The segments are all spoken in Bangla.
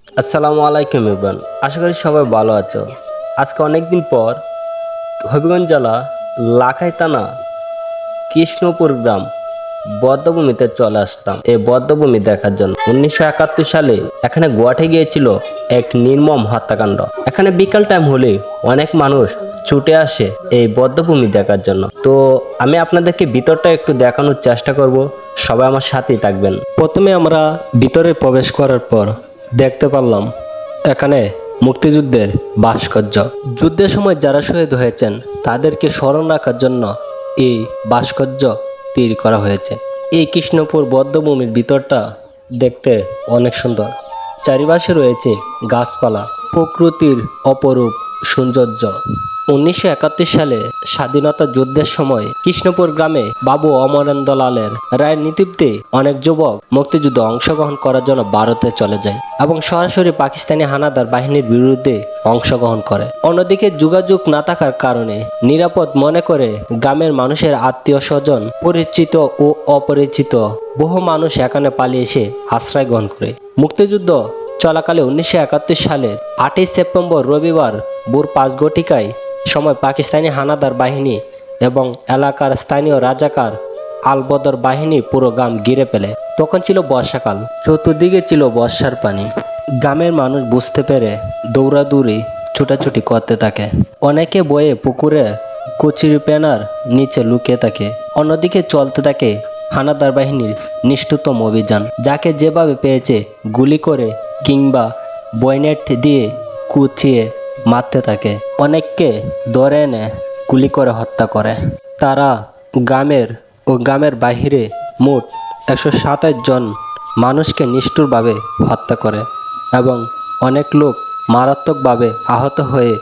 আসসালামু আলাইকুম এভরিওয়ান, আশা করি সবাই ভালো আছো। আজকে অনেকদিন পর হবিগঞ্জ জেলা লাখাই থানা কৃষ্ণপুর গ্রাম বদ্ধভূমিতে চলে আসলাম এই বদ্ধভূমি দেখার জন্য। 1971 সালে এখানে গোয়াটে গিয়েছিল এক নির্মম হত্যাকাণ্ড। এখানে বিকাল টাইম হলে অনেক মানুষ ছুটে আসে এই বদ্ধভূমি দেখার জন্য। তো আমি আপনাদেরকে ভিতরটা একটু দেখানোর চেষ্টা করব, সবাই আমার সাথেই থাকবেন। প্রথমে আমরা ভিতরে প্রবেশ করার পর দেখতে পারলাম এখানে মুক্তিযুদ্ধের ভাস্কর্য। যুদ্ধের সময় যারা শহীদ হয়েছেন তাদেরকে স্মরণ রাখার জন্য এই ভাস্কর্য তৈরি করা হয়েছে। এই কৃষ্ণপুর বধ্যভূমির ভিতরটা দেখতে অনেক সুন্দর। চারিপাশে রয়েছে গাছপালা, প্রকৃতির অপরূপ সৌন্দর্য। 1971 সালে স্বাধীনতা যুদ্ধের সময় কৃষ্ণপুর গ্রামে বাবু অমরেন্দ্র লালের রায়ের নেতৃত্বে অনেক যুবক মুক্তিযুদ্ধে অংশগ্রহণ করার জন্য ভারতে চলে যায় এবং সরাসরি পাকিস্তানি হানাদার বাহিনীর বিরুদ্ধে অংশগ্রহণ করে। অন্যদিকে যোগাযোগ না থাকার কারণে নিরাপদ মনে করে গ্রামের মানুষের আত্মীয় স্বজন, পরিচিত ও অপরিচিত বহু মানুষ এখানে পালিয়ে এসে আশ্রয় গ্রহণ করে। মুক্তিযুদ্ধ চলাকালে 1971 সালের 8ই সেপ্টেম্বর রবিবার ভোর 5 ঘটিকায় সময় পাকিস্তানি হানাদার বাহিনী এবং এলাকার স্থানীয় রাজাকার আলবদর বাহিনী পুরো গ্রাম ঘিরে ফেলে। তখন ছিল বর্ষাকাল, চতুর্দিকে ছিল বর্ষার পানি। গ্রামের মানুষ বুঝতে পেরে দৌড়াদৌড়ি ছুটাছুটি করতে থাকে। অনেকে বয়ে পুকুরে কচুরি পেনার নিচে লুকিয়ে থাকে। অন্যদিকে চলতে থাকে হানাদার বাহিনীর নিষ্ঠুরতম অভিযান। যাকে যেভাবে পেয়েছে গুলি করে কিংবা বয়নেট দিয়ে কুচিয়ে মারতে থাকে। অনেককে ধরে এনে গুলি করে হত্যা করে। তারা গ্রামের বাহিরে মোট 127 জন মানুষকে নিষ্ঠুরভাবে হত্যা করে এবং অনেক লোক মারাত্মকভাবে আহত হয়ে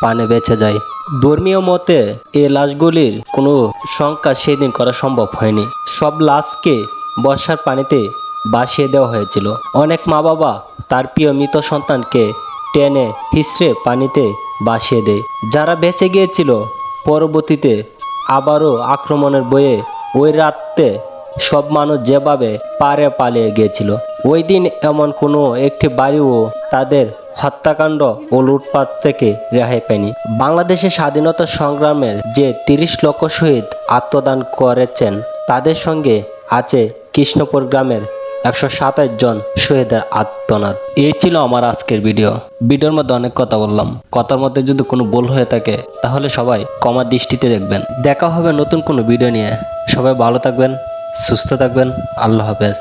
প্রাণে বেঁচে যায়। ধর্মীয় মতে এই লাশগুলির কোনো সংখ্যা সেদিন করা সম্ভব হয়নি। সব লাশকে বর্ষার পানিতে ভাসিয়ে দেওয়া হয়েছিল। অনেক মা বাবা তার প্রিয় মৃত সন্তানকে টেনে হিসড়ে পানিতে ভাসিয়ে দেয়। যারা বেঁচে গিয়েছিল পরবর্তীতে আবারও আক্রমণের বয়ে ওই রাতে সব মানুষ যেভাবে পারে পালিয়ে গিয়েছিল। ওই দিন এমন কোনো একটি বাড়িও তাদের হত্যাকাণ্ড ও লুটপাট থেকে রেহাই পায়নি। বাংলাদেশের স্বাধীনতা সংগ্রামের যে 30 লক্ষ শহীদ আত্মদান করেছেন তাদের সঙ্গে আছে কৃষ্ণপুর গ্রামের 127 জন শহীদের আত্মনাদ। এই ছিল আমার আজকের ভিডিওর মধ্যে অনেক কথা বললাম। কথার মধ্যে যদি কোনো ভুল হয়ে থাকে তাহলে সবাই ক্ষমার দৃষ্টিতে দেখবেন। দেখা হবে নতুন কোনো ভিডিও নিয়ে। সবাই ভালো থাকবেন, সুস্থ থাকবেন। আল্লাহ হাফেজ।